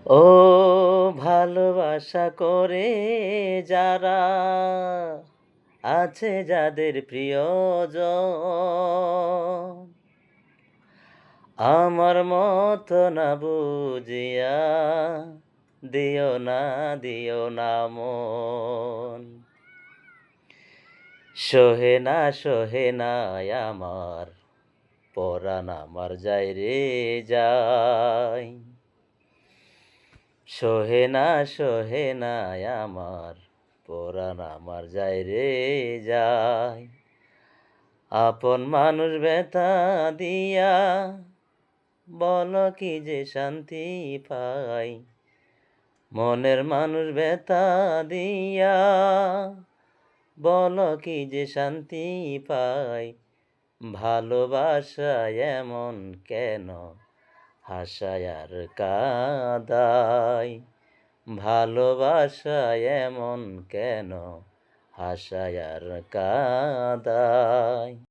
ও ভালোবাসা করে যারা আছে যাদের প্রিয়জন আমার মতো না বুঝিয়া দিও না মন সহে না আমার পরাণ আমার যায় রে যায় সহে না আমার পরাণ আমার যায় রে যায় আপন মানুষ ব্যথা দিয়া বল কি যে শান্তি পাই মনের মানুষ ব্যথা দিয়া বল কি যে শান্তি পাই ভালোবাসায় এমন কেন হাসায় আর কাঁদায় ভালোবাসায় এমন কেন হাসায় আর কাঁদায়